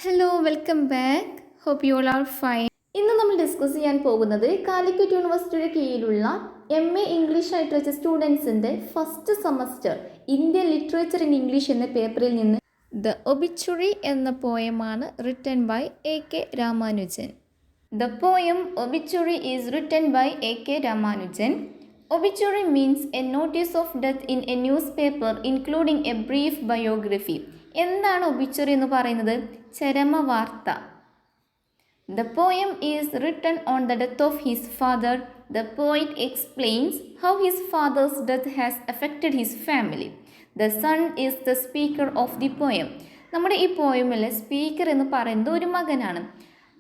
Hello welcome back. Hope you all are fine. ഇന്ന് നമ്മൾ discuss ചെയ്യാൻ പോകുന്നത് കാലിക്കറ്റ് യൂണിവേഴ്സിറ്റിയുടെ കീഴിലുള്ള MA ഇംഗ്ലീഷ് ലിറ്ററേച്ചർ സ്റ്റുഡൻസിൻ്റെ first semester Indian literature in English എന്ന പേപ്പറിൽ നിന്ന് ദ ഒബിച്ചുറി എന്ന പോയമാണ് written by AK Ramanujan. The poem Obituary is written by AK Ramanujan. Obituary means a notice of death in a newspaper including a brief biography. എന്താണ് ഒബിച്ചുറി എന്ന് പറയുന്നത്? ചരമവാർത്ത. The poem is written on the death of his father. The poet explains how his father's death has affected his family. The son is the speaker of the poem. നമ്മുടെ ഈ പോയമിലെ speaker എന്ന് പറയുന്നത് ഒരു മകനാണ്.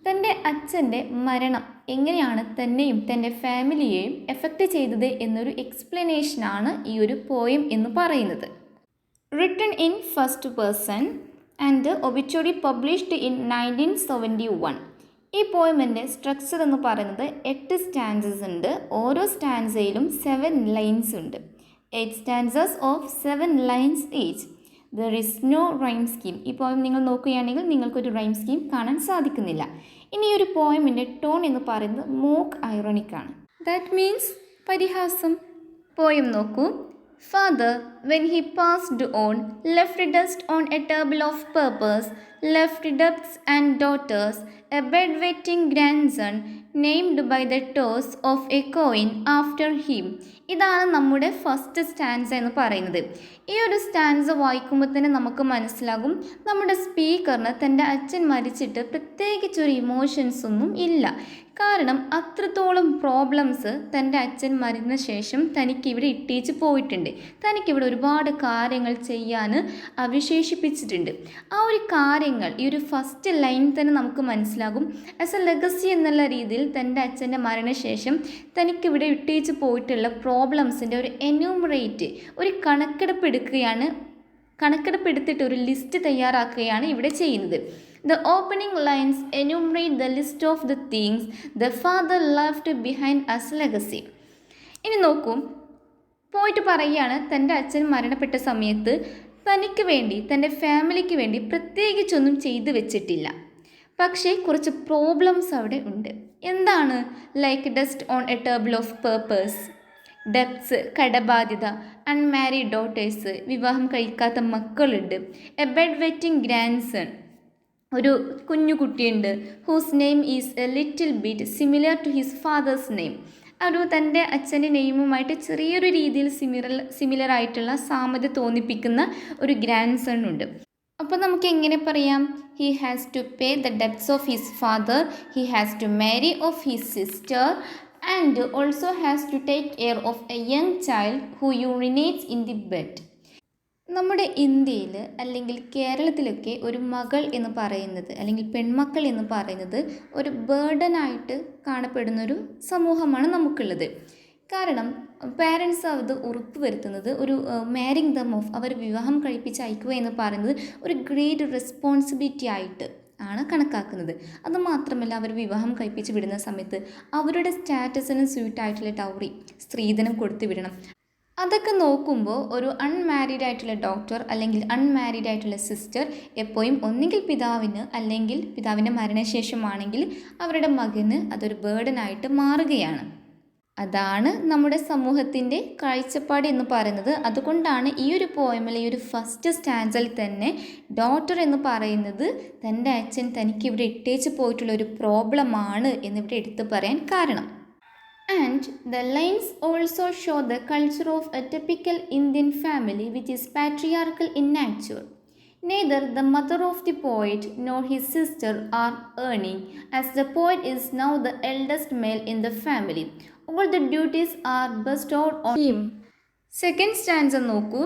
തൻ്റെ അച്ഛൻ്റെ മരണം എങ്ങനെയാണ് തന്നെയും തൻ്റെ ഫാമിലിയെയും എഫക്റ്റ് ചെയ്തത് എന്നൊരു എക്സ്പ്ലനേഷനാണ് ഈ ഒരു പോയം എന്ന് പറയുന്നത്. Written in first person and obituary published in 1971. ഈ പോയമിൻ്റെ സ്ട്രക്ചർ എന്ന് പറയുന്നത് 8 സ്റ്റാൻസസ് ഉണ്ട്. ഓരോ സ്റ്റാൻസയിലും 7 ലൈൻസ് ഉണ്ട്. 8 stanzas of 7 lines each. There is no rhyme scheme. ഈ പോയം നിങ്ങൾ നോക്കുകയാണെങ്കിൽ നിങ്ങൾക്കൊരു റൈം സ്കീം കാണാൻ സാധിക്കുന്നില്ല. ഇനി ഒരു പോയമിൻ്റെ ടോൺ എന്ന് പറയുന്നത് മോക്ക് ഐറോണിക് ആണ്. ദാറ്റ് മീൻസ് പരിഹാസം. പോയം നോക്കൂ. Father, when he passed on, left dust on a table of purpose, left debts and daughters, a bedwetting grandson, named by the toss of a coin after him. ഇതാണ് നമ്മുടെ first stanza എന്ന് പറയുന്നത്. ഈ ഒരു stanza വായിക്കുമ്പോൾ തന്നെ നമുക്ക് മനസ്സിലാകും നമ്മുടെ സ്പീക്കറിന് തൻ്റെ അച്ഛൻ മരിച്ചിട്ട് പ്രത്യേകിച്ചൊരു ഇമോഷൻസ് ഒന്നും ഇല്ല. കാരണം അത്രത്തോളം പ്രോബ്ലംസ് തൻ്റെ അച്ഛൻ മരിച്ച ശേഷം തനിക്കിവിടെ ഇട്ടേച്ച് പോയിട്ടുണ്ട്. തനിക്കിവിടെ ഒരുപാട് കാര്യങ്ങൾ ചെയ്യാൻ അവശേഷിപ്പിച്ചിട്ടുണ്ട്. ആ ഒരു കാര്യങ്ങൾ ഈ ഒരു ഫസ്റ്റ് ലൈൻ തന്നെ നമുക്ക് മനസ്സിലാകും. ആസ് എ ലെഗസി എന്നുള്ള രീതിയിൽ തൻ്റെ അച്ഛൻ്റെ മരണശേഷം തനിക്കിവിടെ ഇട്ടേച്ച് പോയിട്ടുള്ള പ്രോബ്ലംസിൻ്റെ ഒരു എന്യൂമറേറ്റ് ഒരു കണക്കെടുപ്പെടുത്തിയിട്ട് ഒരു ലിസ്റ്റ് തയ്യാറാക്കുകയാണ് ഇവിടെ ചെയ്യുന്നത്. The opening lines enumerate the list of the things the father left behind as legacy. ഇനി നോക്കൂ, പോയിട്ട് പറയുകയാണ് തൻ്റെ അച്ഛൻ മരണപ്പെട്ട സമയത്ത് തനിക്ക് വേണ്ടി തൻ്റെ ഫാമിലിക്ക് വേണ്ടി പ്രത്യേകിച്ചൊന്നും ചെയ്തു വെച്ചിട്ടില്ല. പക്ഷേ കുറച്ച് പ്രോബ്ലംസ് അവിടെ ഉണ്ട്. എന്താണ്? Like dust on A table of purpose, debts കടബാധ്യത, അൺമാരീഡ് ഡോട്ടേഴ്സ് വിവാഹം കഴിക്കാത്ത മക്കളുണ്ട്, എ ബെഡ് വെറ്റിംഗ് ഗ്രാൻഡ്സൺ ഒരു കുഞ്ഞു കുട്ടിയുണ്ട്, whose name is a little bit similar to his father's name. തൻ്റെ അച്ഛൻ്റെ നെയിമുമായിട്ട് ചെറിയൊരു രീതിയിൽ സിമിലർ ആയിട്ടുള്ള സാമ്യത തോന്നിപ്പിക്കുന്ന ഒരു ഗ്രാൻഡ് സൺ ഉണ്ട്. അപ്പോൾ നമുക്ക് എങ്ങനെ പറയാം? He has to pay the depts of his father, he has to marry off his sister and also has to take care of a young child who urinates in the bed. നമ്മുടെ ഇന്ത്യയിൽ അല്ലെങ്കിൽ കേരളത്തിലൊക്കെ ഒരു മകൾ എന്ന് പറയുന്നത് അല്ലെങ്കിൽ പെൺമക്കൾ എന്ന് പറയുന്നത് ഒരു ബേർഡനായിട്ട് കാണപ്പെടുന്നൊരു സമൂഹമാണ് നമുക്കുള്ളത്. കാരണം പാരൻസ് അത് ഉറപ്പുവരുത്തുന്നത് ഒരു മാരിങ് ദം ഓഫ് അവർ വിവാഹം കഴിപ്പിച്ച് അയക്കുക എന്ന് പറയുന്നത് ഒരു ഗ്രേറ്റ് റെസ്പോൺസിബിലിറ്റി ആയിട്ട് ആണ് കണക്കാക്കുന്നത്. അതുമാത്രമല്ല അവർ വിവാഹം കഴിപ്പിച്ച് വിടുന്ന സമയത്ത് അവരുടെ സ്റ്റാറ്റസിന് സ്യൂട്ടായിട്ടുള്ള ഡൗറി സ്ത്രീധനം കൊടുത്തു വിടണം. അതൊക്കെ നോക്കുമ്പോൾ ഒരു അൺമാരീഡ് ആയിട്ടുള്ള ഡോക്ടർ അല്ലെങ്കിൽ അൺമാരീഡ് ആയിട്ടുള്ള സിസ്റ്റർ എപ്പോഴും ഒന്നുകിൽ പിതാവിന് അല്ലെങ്കിൽ പിതാവിൻ്റെ മരണശേഷമാണെങ്കിൽ അവരുടെ മകന് അതൊരു ബേർഡനായിട്ട് മാറുകയാണ്. അതാണ് നമ്മുടെ സമൂഹത്തിൻ്റെ കാഴ്ചപ്പാട് എന്ന് പറയുന്നത്. അതുകൊണ്ടാണ് ഈ ഒരു പോയമിലെ ഈ ഒരു ഫസ്റ്റ് സ്റ്റാൻസിൽ തന്നെ ഡോക്ടർ എന്ന് പറയുന്നത് തൻ്റെ അച്ഛൻ തനിക്കിവിടെ ഇട്ടേച്ച് പോയിട്ടുള്ള ഒരു പ്രോബ്ലമാണ് എന്നിവിടെ എടുത്തു പറയാൻ കാരണം. And the lines also show the culture of a typical Indian family which is patriarchal in nature. Neither the mother of the poet nor his sister are earning, as the poet is now the eldest male in the family. All the duties are bestowed on him. Second stanza നോക്കൂ.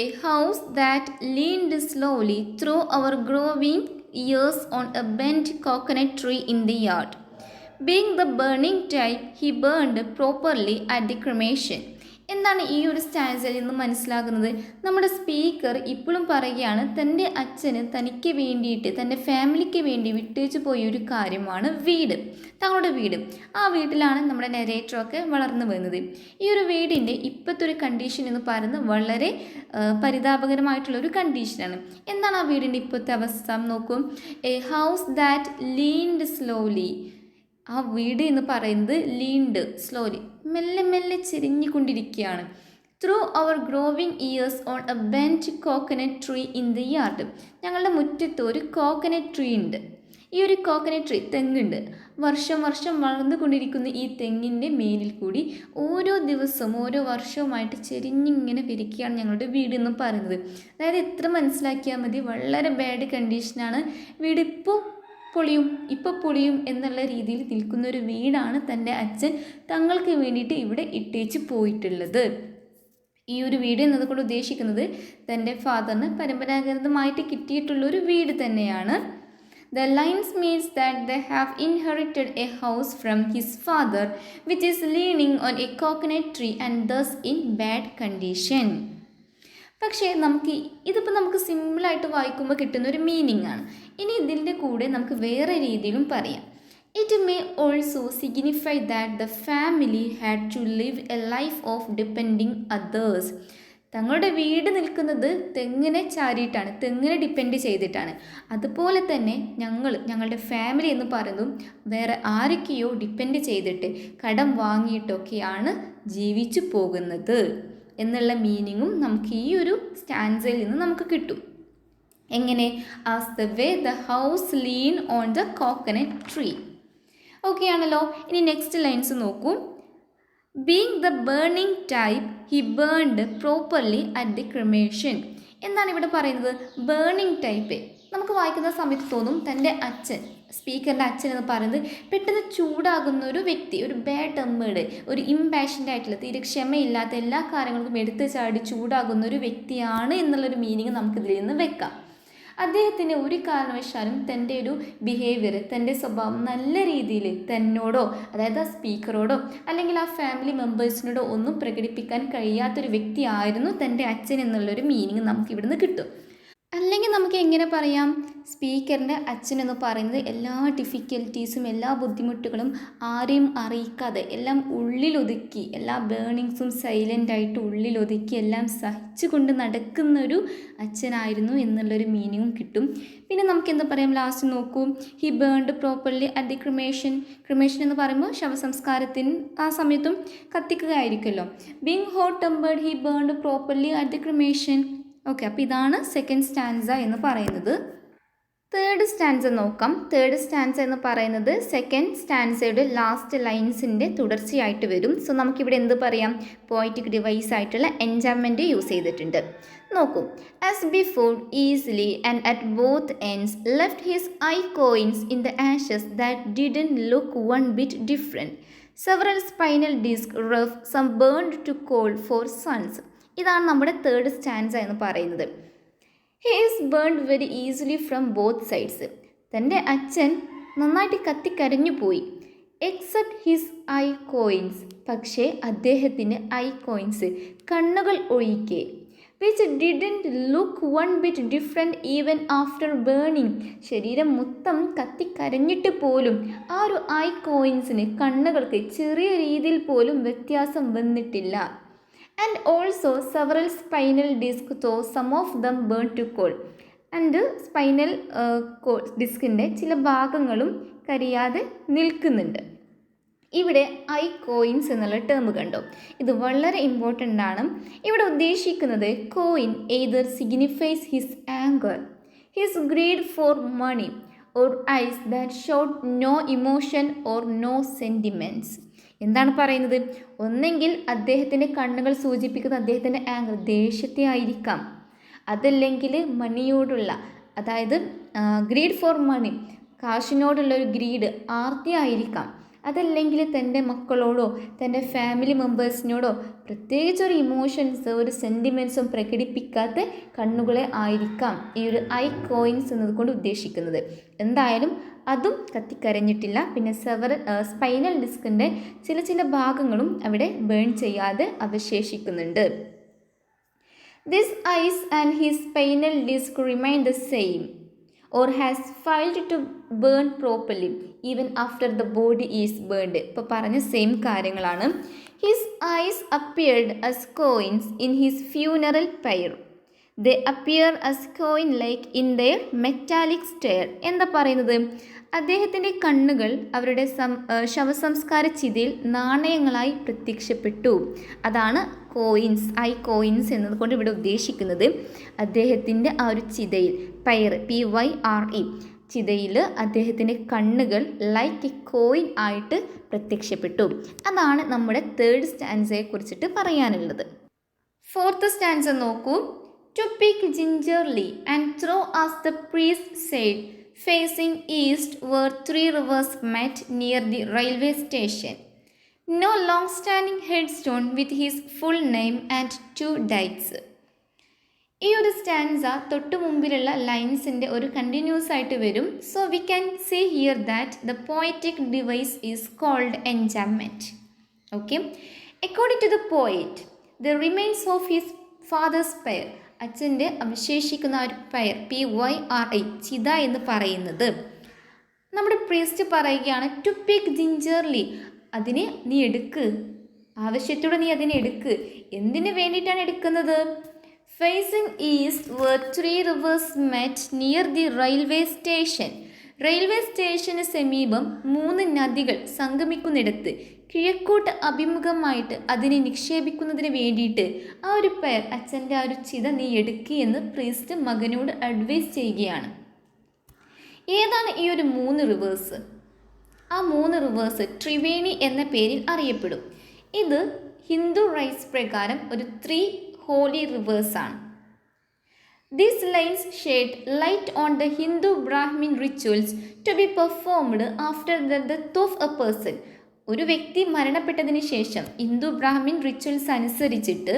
A house that leaned slowly through our growing years on a bent coconut tree in the yard. Being the burning type, he burned properly at the cremation. എന്താണ് ഈ ഒരു സ്റ്റാൻസയിൽ നിന്ന് മനസ്സിലാകുന്നത്? നമ്മുടെ speaker ഇപ്പോഴും പറയുകയാണ് തൻ്റെ അച്ഛന് തനിക്ക് വേണ്ടിയിട്ട് തൻ്റെ ഫാമിലിക്ക് വേണ്ടി വിട്ടേച്ചു പോയ ഒരു കാര്യമാണ് വീട്, തങ്ങളുടെ വീട്. ആ വീട്ടിലാണ് നമ്മുടെ നെരേറ്ററൊക്കെ വളർന്നു വരുന്നത്. ഈ ഒരു വീടിൻ്റെ ഇപ്പോഴത്തെ ഒരു കണ്ടീഷൻ എന്ന് പറയുന്നത് വളരെ പരിതാപകരമായിട്ടുള്ള ഒരു കണ്ടീഷനാണ്. എന്താണ് ആ വീടിൻ്റെ ഇപ്പോഴത്തെ അവസ്ഥ നോക്കൂ. A house that leaned slowly. ആ വീട് എന്ന് പറയുന്നത് ലീൻഡ് സ്ലോലി, മെല്ലെ മെല്ലെ ചെരിഞ്ഞുകൊണ്ടിരിക്കുകയാണ്. Through our growing years on a bent coconut tree in the yard. ഞങ്ങളുടെ മുറ്റത്ത് ഒരു കോക്കനട്ട് ട്രീ ഉണ്ട്. ഈ ഒരു കോക്കനട്ട് ട്രീ, തെങ്ങുണ്ട്. വർഷം വർഷം വളർന്നുകൊണ്ടിരിക്കുന്ന ഈ തെങ്ങിൻ്റെ മേലിൽ കൂടി ഓരോ ദിവസവും ഓരോ വർഷവുമായിട്ട് ചെരിഞ്ഞിങ്ങനെ വിരിക്കുകയാണ് ഞങ്ങളുടെ വീട് എന്ന് പറയുന്നത്. അതായത് എത്ര മനസ്സിലാക്കിയാൽ മതി, വളരെ ബാഡ് കണ്ടീഷനാണ് വീട്. ഇപ്പോൾ പൊളിയും എന്നുള്ള രീതിയിൽ നിൽക്കുന്ന ഒരു വീടാണ് തൻ്റെ അച്ഛൻ തങ്ങൾക്ക് വേണ്ടിയിട്ട് ഇവിടെ ഇട്ടേച്ച് പോയിട്ടുള്ളത്. ഈ ഒരു വീട് എന്നതുകൊണ്ട് ഉദ്ദേശിക്കുന്നത് തൻ്റെ ഫാദറിന് പരമ്പരാഗതമായിട്ട് കിട്ടിയിട്ടുള്ളൊരു വീട് തന്നെയാണ്. The lines means that they have inherited a house from his father which is leaning on a coconut tree and thus in bad condition. പക്ഷേ ഇതിപ്പോൾ നമുക്ക് സിമ്പിളായിട്ട് വായിക്കുമ്പോൾ കിട്ടുന്ന ഒരു മീനിങ് ആണ്. ഇനി ഇതിൻ്റെ കൂടെ നമുക്ക് വേറെ രീതിയിലും പറയാം. It may also signify that the family had to live a life of depending others. തങ്ങളുടെ വീട് നിൽക്കുന്നത് തെങ്ങിനെ ചാരിയിട്ടാണ്, തെങ്ങിനെ ഡിപ്പെൻഡ് ചെയ്തിട്ടാണ്. അതുപോലെ തന്നെ ഞങ്ങളുടെ ഫാമിലി എന്ന് പറയുന്നതും വേറെ ആരൊക്കെയോ ഡിപ്പെൻഡ് ചെയ്തിട്ട് കടം വാങ്ങിയിട്ടൊക്കെയാണ് ജീവിച്ചു പോകുന്നത് എന്നുള്ള മീനിങ്ങും നമുക്ക് ഈ ഒരു സ്റ്റാൻസയിൽ നിന്ന് നമുക്ക് കിട്ടും. എങ്ങനെ? As the way the house lean on the coconut tree. Okay ആണല്ലോ. ഇനി നെക്സ്റ്റ് ലൈൻസ് നോക്കൂ. Being the burning type, he burned properly at the cremation. എന്താണ് ഇവിടെ പറയുന്നത്? Burning type. നമുക്ക് വായിക്കുന്ന സമയത്ത് തോന്നും തൻ്റെ അച്ഛൻ, സ്പീക്കറിൻ്റെ അച്ഛൻ എന്ന് പറയുന്നത് പെട്ടെന്ന് ചൂടാകുന്ന ഒരു വ്യക്തി, ഒരു ബാഡ് ടെമ്പേർഡ്, ഒരു ഇംപാഷൻ്റ് ആയിട്ടുള്ള, തീരെ ക്ഷമയില്ലാത്ത, എല്ലാ കാര്യങ്ങൾക്കും എടുത്ത് ചാടി ചൂടാകുന്ന ഒരു വ്യക്തിയാണ് എന്നുള്ളൊരു മീനിങ് നമുക്കിതിൽ നിന്ന് വെക്കാം. അദ്ദേഹത്തിന് ഒരു കാരണവശാലും തൻ്റെ ഒരു ബിഹേവിയർ, തൻ്റെ സ്വഭാവം നല്ല രീതിയിൽ തന്നോടോ, അതായത് ആ സ്പീക്കറോടോ അല്ലെങ്കിൽ ആ ഫാമിലി മെമ്പേഴ്സിനോടോ ഒന്നും പ്രകടിപ്പിക്കാൻ കഴിയാത്തൊരു വ്യക്തിയായിരുന്നു തൻ്റെ അച്ഛൻ എന്നുള്ളൊരു മീനിങ് നമുക്ക് ഇവിടുന്ന് കിട്ടും. അല്ലെങ്കിൽ നമുക്ക് എങ്ങനെ പറയാം? സ്പീക്കറിൻ്റെ അച്ഛൻ എന്ന് പറയുന്നത് എല്ലാ ഡിഫിക്കൽറ്റീസും എല്ലാ ബുദ്ധിമുട്ടുകളും ആരെയും അറിയിക്കാതെ എല്ലാം ഉള്ളിലൊതുക്കി, എല്ലാ ബേണിങ്സും സൈലൻ്റായിട്ട് ഉള്ളിലൊതുക്കി എല്ലാം സഹിച്ചുകൊണ്ട് നടക്കുന്നൊരു അച്ഛനായിരുന്നു എന്നുള്ളൊരു മീനിങ്ങും കിട്ടും. പിന്നെ നമുക്ക് എന്താ പറയാം? ലാസ്റ്റ് നോക്കൂ. He burned properly at the cremation. Cremation എന്ന് പറയുമ്പോൾ ശവസംസ്കാരത്തിന് ആ സമയത്തും കത്തിക്കുക ആയിരിക്കുമല്ലോ. Being hot tempered he burned properly at the cremation. Okay, അപ്പോൾ ഇതാണ് സെക്കൻഡ് സ്റ്റാൻസ എന്ന് പറയുന്നത്. തേർഡ് സ്റ്റാൻസ നോക്കാം. തേർഡ് സ്റ്റാൻസ എന്ന് പറയുന്നത് സെക്കൻഡ് സ്റ്റാൻസയുടെ ലാസ്റ്റ് ലൈൻസിൻ്റെ തുടർച്ചയായിട്ട് വരും. സോ നമുക്കിവിടെ എന്ത് പറയാം? പോയറ്റിക് ഡിവൈസ് ആയിട്ടുള്ള എൻജാംമെൻറ്റ് യൂസ് ചെയ്തിട്ടുണ്ട്. നോക്കൂ. As before easily and at both ends left his eye coins in the ashes that didn't look one bit different. Several spinal disc rough some burned to coal for sons. ഇതാണ് നമ്മുടെ third stanza എന്ന് പറയുന്നത്. He is burned very easily from both sides. തൻ്റെ അച്ഛൻ നന്നായിട്ട് കത്തിക്കരഞ്ഞു പോയി. Except his eye coins. പക്ഷേ അദ്ദേഹത്തിന് ഐ കോയിൻസ്, കണ്ണുകൾ ഒഴികെ. Which didn't look one bit different even after burning. ശരീരം മൊത്തം കത്തിക്കരഞ്ഞിട്ട് പോലും ആ ഒരു ഐ കോയിൻസിന്, കണ്ണുകൾക്ക് ചെറിയ രീതിയിൽ പോലും വ്യത്യാസം വന്നിട്ടില്ല. And also several spinal discs, though some of them burnt to coal. And spinal ഡിസ്കിൻ്റെ ചില ഭാഗങ്ങളും കരിയാതെ നിൽക്കുന്നുണ്ട്. ഇവിടെ ഐ കോയിൻസ് എന്നുള്ള ടേം കണ്ടോ? ഇത് വളരെ ഇമ്പോർട്ടൻ്റ് ആണ്. ഇവിടെ ഉദ്ദേശിക്കുന്നത് coin either signifies his anger, his greed for money, or eyes that showed no emotion or no sentiments. എന്താണ് പറയുന്നത്? ഒന്നെങ്കിൽ അദ്ദേഹത്തിൻ്റെ കണ്ണുകൾ സൂചിപ്പിക്കുന്നത് അദ്ദേഹത്തിൻ്റെ ആങ്കർ, ദേഷ്യത്തെ ആയിരിക്കാം. അതല്ലെങ്കിൽ മണിയോടുള്ള, അതായത് ഗ്രീഡ് ഫോർ മണി, കാശിനോടുള്ള ഒരു ഗ്രീഡ്, ആർത്തി ആയിരിക്കാം. അതല്ലെങ്കിൽ തൻ്റെ മക്കളോടോ തൻ്റെ ഫാമിലി മെമ്പേഴ്സിനോടോ പ്രത്യേകിച്ചൊരു ഇമോഷൻസ് ഒരു സെൻറ്റിമെൻറ്റ്സും പ്രകടിപ്പിക്കാത്ത കണ്ണുകളെ ആയിരിക്കാം ഈ ഒരു ഐ കോയിൻസ് എന്നതുകൊണ്ട് ഉദ്ദേശിക്കുന്നത്. എന്തായാലും അതും കത്തിക്കരഞ്ഞിട്ടില്ല. പിന്നെ സ്പൈനൽ ഡിസ്കിൻ്റെ ചില ഭാഗങ്ങളും അവിടെ ബേൺ ചെയ്യാതെ അവശേഷിക്കുന്നുണ്ട്. This eyes and his spinal disc remain the same or has failed to burn properly even after the body is burned. ഇപ്പോൾ പറഞ്ഞ സെയിം കാര്യങ്ങളാണ്. His eyes appeared as coins in his funeral pyre. They appear as coin-like in their metallic stare. എന്താ പറയുന്നത്? അദ്ദേഹത്തിൻ്റെ കണ്ണുകൾ അവരുടെ ശവസംസ്കാര ചിതയിൽ നാണയങ്ങളായി പ്രത്യക്ഷപ്പെട്ടു. അതാണ് കോയിൻസ്, ഐ കോയിൻസ് എന്നതുകൊണ്ട് ഇവിടെ ഉദ്ദേശിക്കുന്നത്. അദ്ദേഹത്തിൻ്റെ ആ ഒരു ചിതയിൽ പൈർ PYRE ചിതയിൽ അദ്ദേഹത്തിൻ്റെ കണ്ണുകൾ ലൈക്ക് എ കോയിൻ ആയിട്ട് പ്രത്യക്ഷപ്പെട്ടു. അതാണ് നമ്മുടെ തേർഡ് സ്റ്റാൻസയെ കുറിച്ചിട്ട് പറയാനുള്ളത്. ഫോർത്ത് സ്റ്റാൻസ നോക്കൂ. To pick gingerly and throw as the priest said, facing east where 3 rivers met near the railway station. No long-standing headstone with his full name and 2 dates. ഈ ഒരു stanza തൊട്ട് മുമ്പിലുള്ള ലൈൻസിൻ്റെ ഒരു continuous ആയിട്ട് വരും. So we can say here that the poetic device is called enjambment. Okay, according to the poet the remains of his father's pyre, അച്ഛൻ്റെ അവശേഷിക്കുന്ന ആ ഒരു പെയർ PYRE ചിത എന്ന് പറയുന്നത്, നമ്മുടെ പ്രീസ്റ്റ് പറയുകയാണ് ടു പിക്ക് ജിഞ്ചർലി, അതിനെ നീ എടുക്ക്, ആവശ്യത്തോടെ നീ അതിനെ എടുക്ക്. എന്തിനു വേണ്ടിയിട്ടാണ് എടുക്കുന്നത്? Facing east where 3 rivers met near the railway station. Railway സ്റ്റേഷന് സമീപം 3 നദികൾ സംഗമിക്കുന്നിടത്ത് കിഴക്കോട്ട് അഭിമുഖമായിട്ട് അതിനെ നിക്ഷേപിക്കുന്നതിന് വേണ്ടിയിട്ട് ആ ഒരു പെയർ, അച്ഛൻ്റെ ആ ഒരു ചിത നീ എടുക്കുകയെന്ന് പ്രീസ്റ്റ് മകനോട് അഡ്വൈസ് ചെയ്യുകയാണ്. ഏതാണ് ഈ ഒരു 3 റിവേഴ്സ്? ആ 3 റിവേഴ്സ് ത്രിവേണി എന്ന പേരിൽ അറിയപ്പെടും. ഇത് ഹിന്ദു റൈറ്റ്സ് പ്രകാരം ഒരു 3 holy rivers ആണ്. These lines shed light on the Hindu Brahmin rituals to be performed after the death of a person. ഒരു വ്യക്തി മരണപ്പെട്ടതിന് ശേഷം ഹിന്ദു ബ്രാഹ്മിൻ റിച്വൽസ് അനുസരിച്ചിട്ട്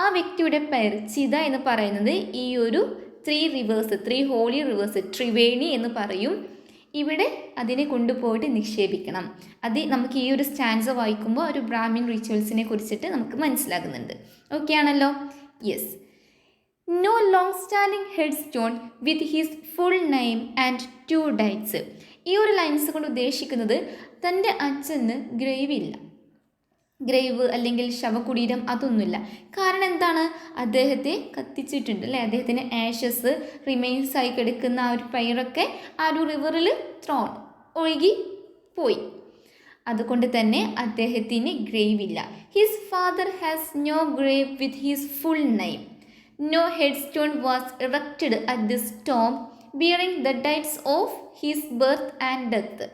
ആ വ്യക്തിയുടെ പേര് ചിത എന്ന് പറയുന്നത് ഈ ഒരു 3 റിവേഴ്സ്, 3 ഹോളി റിവേഴ്സ്, ത്രിവേണി എന്ന് പറയും. ഇവിടെ അതിനെ കൊണ്ടുപോയിട്ട് നിക്ഷേപിക്കണം. അത് നമുക്ക് ഈ ഒരു സ്റ്റാൻസ വായിക്കുമ്പോൾ ഒരു ബ്രാഹ്മിൻ റിച്വൽസിനെ കുറിച്ചിട്ട് നമുക്ക് മനസ്സിലാകുന്നുണ്ട്. ഓക്കെ ആണല്ലോ? Yes. No long standing headstone with his full name and 2 dates. ഈ ഒരു ലൈൻസ് കൊണ്ട് ഉദ്ദേശിക്കുന്നത് തൻ്റെ അച്ഛന് ഗ്രേവില്ല, ഗ്രേവ് അല്ലെങ്കിൽ ശവകുടീരം അതൊന്നുമില്ല. കാരണം എന്താണ്? അദ്ദേഹത്തെ കത്തിച്ചിട്ടുണ്ട് അല്ലേ? അദ്ദേഹത്തിന് ആഷസ് റിമെയിൻസ് ആയി കിടക്കുന്ന ആ ഒരു പയറൊക്കെ ആ ഒരു റിവറിൽ ഒഴുകി പോയി. അതുകൊണ്ട് തന്നെ അദ്ദേഹത്തിന് ഗ്രേവ് ഇല്ല. His father has no grave with his full name. No headstone was erected at this tomb bearing the dates of his birth and death.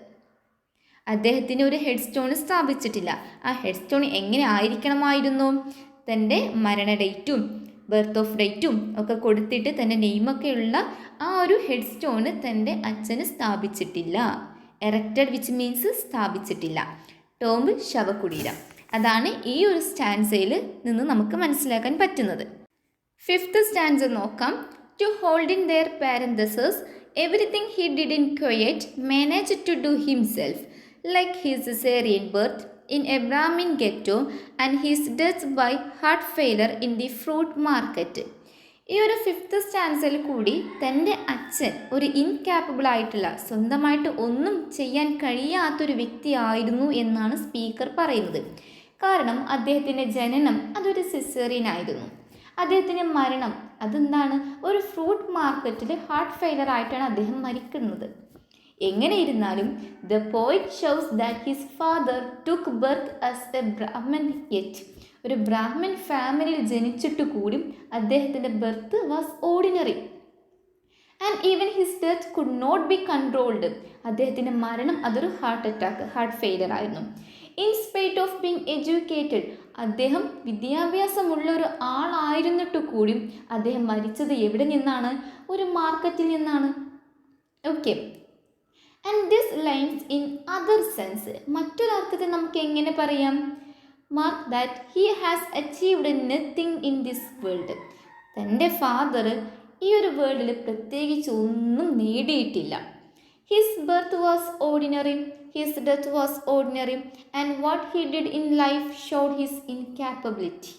അദ്ദേഹത്തിന് ഒരു ഹെഡ് സ്റ്റോൺ സ്ഥാപിച്ചിട്ടില്ല. ആ ഹെഡ് സ്റ്റോൺ എങ്ങനെ ആയിരിക്കണമായിരുന്നു? തൻ്റെ മരണ ഡേറ്റും ബർത്ത് ഓഫ് ഡേറ്റും ഒക്കെ കൊടുത്തിട്ട് തൻ്റെ നെയിമൊക്കെയുള്ള ആ ഒരു ഹെഡ് സ്റ്റോൺ തൻ്റെ അച്ഛന് സ്ഥാപിച്ചിട്ടില്ല. എറക്റ്റഡ് വിച്ച് മീൻസ് സ്ഥാപിച്ചിട്ടില്ല. ടോംബ് ശവകുടീരം. അതാണ് ഈ ഒരു സ്റ്റാൻസയിൽ നിന്ന് നമുക്ക് മനസ്സിലാക്കാൻ പറ്റുന്നത്. 5th സ്റ്റാൻസ നോക്കാം. To hold in their parenthesis everything he didn't quite manage to do himself, like his Caesarean birth in a Brahmin ghetto and his death by heart failure in the fruit market. ഈ ഒരു 5th സ്റ്റാൻസയിൽ കൂടി തൻ്റെ അച്ഛൻ ഒരു incapable ആയിട്ടുള്ള, സ്വന്തമായിട്ട് ഒന്നും ചെയ്യാൻ കഴിയാത്തൊരു വ്യക്തിയായിരുന്നു എന്നാണ് സ്പീക്കർ പറയുന്നത്. കാരണം അദ്ദേഹത്തിൻ്റെ ജനനം അതൊരു സിസേറിയൻ ആയിരുന്നു. അദ്ദേഹത്തിൻ്റെ മരണം അതെന്താണ്? ഒരു ഫ്രൂട്ട് മാർക്കറ്റിൽ ഹാർട്ട് ഫെയിലർ ആയിട്ടാണ് അദ്ദേഹം മരിക്കുന്നത്. എങ്ങനെ ഇരുന്നാലും the poet shows that his father took birth as a Brahmin yet. ഒരു ബ്രാഹ്മൺ ഫാമിലിയിൽ ജനിച്ചിട്ട് കൂടി അദ്ദേഹത്തിൻ്റെ birth was ordinary and even his death could not be controlled. അദ്ദേഹത്തിൻ്റെ മരണം അതൊരു ഹാർട്ട് ഫെയിലർ ആയിരുന്നു. In spite of being educated, അദ്ദേഹം വിദ്യാഭ്യാസമുള്ള ഒരു ആളായിരുന്നിട്ട് കൂടി അദ്ദേഹം മരിച്ചത് എവിടെ നിന്നാണ്? ഒരു മാർക്കറ്റിൽ നിന്നാണ്. Okay. And this lines in other sense, മറ്റൊരർത്ഥത്തിൽ നമുക്ക് എങ്ങനെ പറയാം? Mark that he has achieved nothing in this world. തൻ്റെ ഫാദർ ഈ ഒരു വേൾഡിൽ പ്രത്യേകിച്ച് ഒന്നും നേടിയിട്ടില്ല. His birth was ordinary, his death was ordinary, and what he did in life showed his incapability.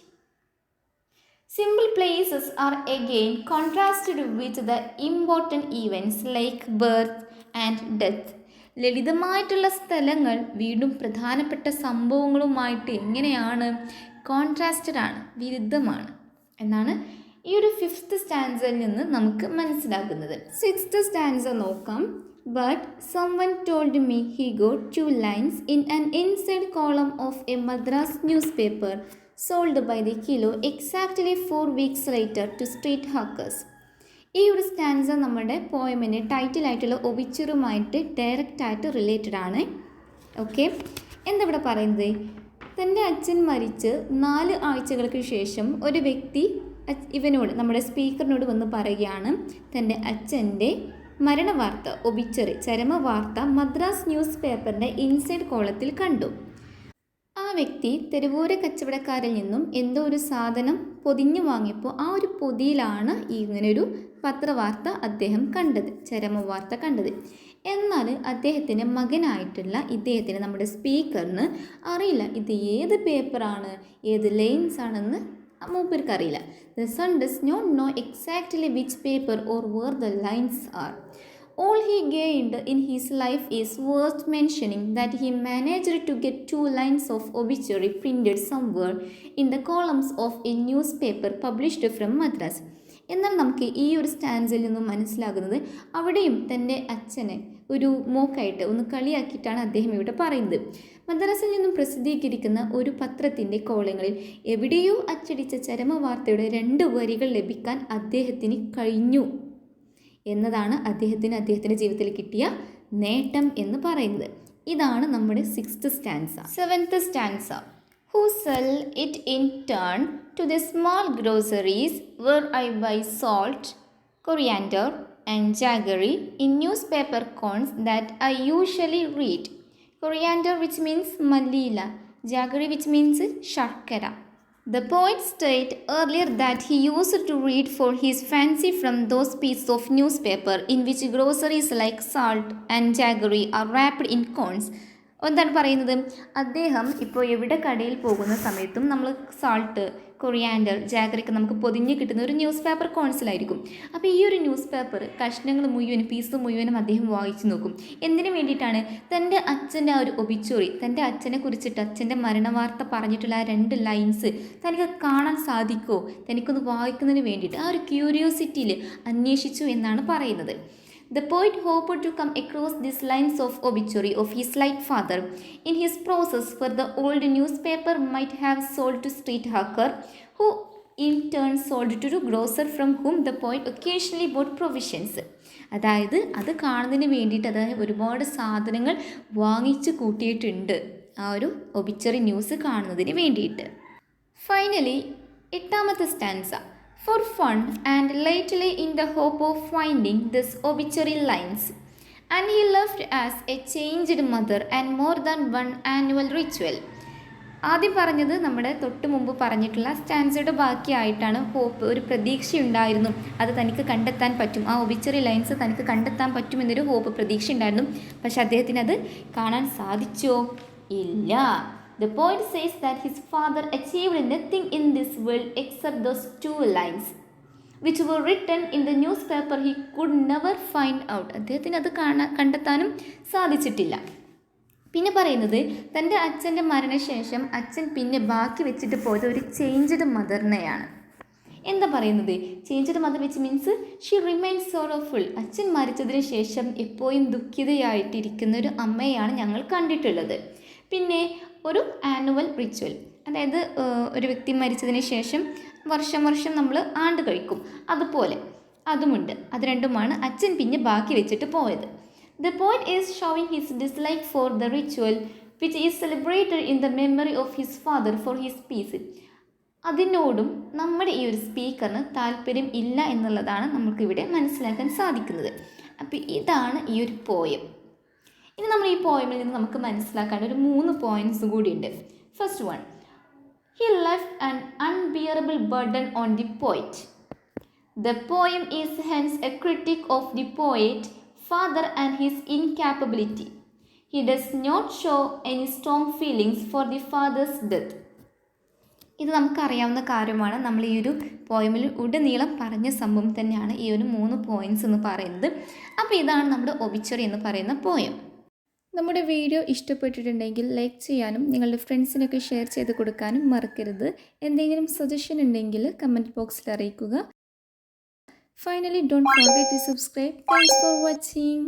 Simple places are again contrasted with the important events like birth and death. ലളിതമായിട്ടുള്ള സ്ഥലങ്ങൾ വീണ്ടും പ്രധാനപ്പെട്ട സംഭവങ്ങളുമായിട്ട് എങ്ങനെയാണ്? കോൺട്രാസ്റ്റഡ് ആണ്, വിരുദ്ധമാണ് എന്നാണ് ഈ ഒരു 5th സ്റ്റാൻസയിൽ നിന്ന് നമുക്ക് മനസ്സിലാക്കുന്നത്. 6th സ്റ്റാൻസ നോക്കാം. But someone told me he got 2 lines in an inside column of a Madras newspaper sold by the kilo exactly 4 weeks later to street hawkers. ഈ ഒരു സ്റ്റാൻസ നമ്മുടെ പോയമിൻ്റെ ടൈറ്റിലായിട്ടുള്ള ഒബിച്ചറുമായിട്ട് ഡയറക്റ്റായിട്ട് റിലേറ്റഡ് ആണ്. ഓക്കെ, എന്താ ഇവിടെ പറയുന്നത്? തൻ്റെ അച്ഛൻ മരിച്ച് 4 ആഴ്ചകൾക്ക് ശേഷം ഒരു വ്യക്തി ഇവനോട്, നമ്മുടെ സ്പീക്കറിനോട് വന്ന് പറയുകയാണ് തൻ്റെ അച്ഛൻ്റെ മരണവാർത്ത, ഒബിച്ചറി, ചരമവാർത്ത മദ്രാസ് ന്യൂസ് പേപ്പറിൻ്റെ ഇൻസൈഡ് കോളത്തിൽ കണ്ടു. ആ വ്യക്തി തെരുവോര കച്ചവടക്കാരിൽ നിന്നും എന്തോ ഒരു സാധനം പൊതിഞ്ഞു വാങ്ങിയപ്പോൾ ആ ഒരു പൊതിയിലാണ് ഇങ്ങനൊരു പത്രവാർത്ത അദ്ദേഹം കണ്ടത്, ചരമവാർത്ത കണ്ടത്. എന്നാൽ അദ്ദേഹത്തിൻ്റെ മകനായിട്ടുള്ള ഇദ്ദേഹത്തിന്, നമ്മുടെ സ്പീക്കറിന് അറിയില്ല ഇത് ഏത് പേപ്പറാണ്, ഏത് ലൈൻസ് ആണെന്ന് മൂപ്പർക്ക് അറിയില്ല. The son does not know exactly which paper or where the lines are. All he gained in his life is worth mentioning that he managed to get 2 lines of obituary printed somewhere in the columns of a newspaper published from Madras. എന്നാൽ നമുക്ക് ഈ ഒരു സ്റ്റാൻസിൽ നിന്നും മനസ്സിലാകുന്നത് അവിടെയും തൻ്റെ അച്ഛനെ ഒരു മോക്കായിട്ട് ഒന്ന് കളിയാക്കിയിട്ടാണ് അദ്ദേഹം ഇവിടെ പറയുന്നത്. മദ്രാസിൽ നിന്നും പ്രസിദ്ധീകരിക്കുന്ന ഒരു പത്രത്തിൻ്റെ കോളങ്ങളിൽ എവിടെയോ അച്ചടിച്ച ചരമവാർത്തയുടെ 2 വരികൾ ലഭിക്കാൻ അദ്ദേഹത്തിന് കഴിഞ്ഞു എന്നതാണ് അദ്ദേഹത്തിൻ്റെ ജീവിതത്തിൽ കിട്ടിയ നേട്ടം എന്ന് പറയുന്നത്. ഇതാണ് നമ്മുടെ 6th stanza. 7th stanza. Who sell it in turn to the small groceries where I buy salt, coriander and jaggery in newspaper cones that I usually read. Coriander, which means mallila, jaggery, which means sharkara. The poet stated earlier that he used to read for his fancy from those pieces of newspaper in which groceries like salt and jaggery are wrapped in cones. എന്താണ് പറയുന്നത്? അദ്ദേഹം ഇപ്പോൾ എവിടെ കടയിൽ പോകുന്ന സമയത്തും നമ്മൾ salt, coriander, ജാഗറിക്ക് നമുക്ക് പൊതിഞ്ഞ് കിട്ടുന്ന ഒരു ന്യൂസ് പേപ്പർ കോൺസിലായിരിക്കും. അപ്പോൾ ഈ ഒരു ന്യൂസ് പേപ്പർ കഷ്ണങ്ങൾ മുഴുവനും, പീസ് മുഴുവനും അദ്ദേഹം വായിച്ചു നോക്കും. എന്തിനു വേണ്ടിയിട്ടാണ്? തൻ്റെ അച്ഛൻ്റെ ആ ഒരു ഒബിച്ചോറി, തൻ്റെ അച്ഛനെ കുറിച്ചിട്ട്, അച്ഛൻ്റെ മരണവാർത്ത പറഞ്ഞിട്ടുള്ള ആ 2 ലൈൻസ് തനിക്ക് കാണാൻ സാധിക്കുമോ, തനിക്കൊന്ന് വായിക്കുന്നതിന് വേണ്ടിയിട്ട് ആ ഒരു ക്യൂരിയോസിറ്റിയിൽ അന്വേഷിച്ചു എന്നാണ് പറയുന്നത്. The poet hoped to come across these lines of obituary of his late father in his process, for the old newspaper might have sold to street hawker, who in turn sold to the grocer from whom the poet occasionally bought provisions. അതായത് അത് കാണുന്നതിന് വേണ്ടിയിട്ട് അതായത് ഒരുപാട് സാധനങ്ങൾ വാങ്ങിച്ച് കൂട്ടിയിട്ടുണ്ട് ആ ഒരു ഒബിച്ചറി ന്യൂസ് കാണുന്നതിന് വേണ്ടിയിട്ട്. Finally 8th stanza. For fun and lately in the hope of finding this obituary lines, and he left as a changed mother and more than one annual ritual. ആദ്യം പറഞ്ഞത് നമ്മുടെ തൊട്ട് മുമ്പ് പറഞ്ഞിട്ടുള്ള സ്റ്റാൻസയുടെ ബാക്കിയായിട്ടാണ്. ഹോപ്പ്, ഒരു പ്രതീക്ഷയുണ്ടായിരുന്നു, അത് തനിക്ക് കണ്ടെത്താൻ പറ്റും, ആ ഒബിച്ചറി ലൈൻസ് തനിക്ക് കണ്ടെത്താൻ പറ്റുമെന്നൊരു ഹോപ്പ്, പ്രതീക്ഷ ഉണ്ടായിരുന്നു. പക്ഷെ അദ്ദേഹത്തിന് അത് കാണാൻ സാധിച്ചോ? ഇല്ല. The poet says that his father achieved nothing in this world except those 2 lines which were written in the newspaper he could never find out. അദ്ദേഹത്തിന് അത് കണ്ടെത്താനും സാധിച്ചിട്ടില്ല. പിന്നെ പറയുന്നത് തൻ്റെ അച്ഛൻ്റെ മരണശേഷം അച്ഛൻ പിന്നെ ബാക്കി വെച്ചിട്ട് പോയത് ഒരു ചേഞ്ച്ഡ് മദറിനെയാണ്. എന്താ പറയുന്നത്? Changed mother which means she remains sorrowful. അച്ഛൻ മരിച്ചതിന് ശേഷം എപ്പോഴും ദുഃഖിതയായിട്ടിരിക്കുന്ന ഒരു അമ്മയാണ് ഞങ്ങൾ കണ്ടിട്ടുള്ളത്. പിന്നെ ഒരു ആനുവൽ റിച്വൽ, അതായത് ഒരു വ്യക്തി മരിച്ചതിന് ശേഷം വർഷം നമ്മൾ ആണ്ട് കഴിക്കും, അതുപോലെ അതുമുണ്ട്. അത് രണ്ടുമാണ് അച്ഛൻ പിന്നെ ബാക്കി വെച്ചിട്ട് പോയത്. The poet is showing his dislike for the ritual which is celebrated in the memory of his father for his peace. അതിനോടും നമ്മുടെ ഈ ഒരു സ്പീക്കറിന് താല്പര്യം ഇല്ല എന്നുള്ളതാണ് നമുക്കിവിടെ മനസ്സിലാക്കാൻ സാധിക്കുന്നത്. അപ്പോൾ ഇതാണ് ഈ ഒരു പോയം. ഇനി നമ്മൾ ഈ പോയമിൽ നിന്ന് നമുക്ക് മനസ്സിലാക്കേണ്ട ഒരു 3 പോയിന്റ്സ് കൂടിയുണ്ട്. First one, he left an unbearable burden on the poet. The poem is hence a critic of the poet, father and his incapability. He does not show any strong feelings for the father's death. ഇത് നമുക്കറിയാവുന്ന കാര്യമാണ്. നമ്മൾ ഈ ഒരു പോയമിൽ ഉടനീളം പറഞ്ഞ സംഭവം തന്നെയാണ് ഈ ഒരു 3 പോയിന്റ്സ് എന്ന് പറയുന്നത്. അപ്പോൾ ഇതാണ് നമ്മുടെ ഒബിച്വറി എന്ന് പറയുന്ന പോയം. നമ്മുടെ വീഡിയോ ഇഷ്ടപ്പെട്ടിട്ടുണ്ടെങ്കിൽ ലൈക്ക് ചെയ്യാനും നിങ്ങളുടെ ഫ്രണ്ട്സിനൊക്കെ ഷെയർ ചെയ്ത് കൊടുക്കാനും മറക്കരുത്. എന്തെങ്കിലും സജഷൻ ഉണ്ടെങ്കിൽ കമൻറ്റ് ബോക്സിൽ അറിയിക്കുക. Finally, don't forget to subscribe. Thanks for watching.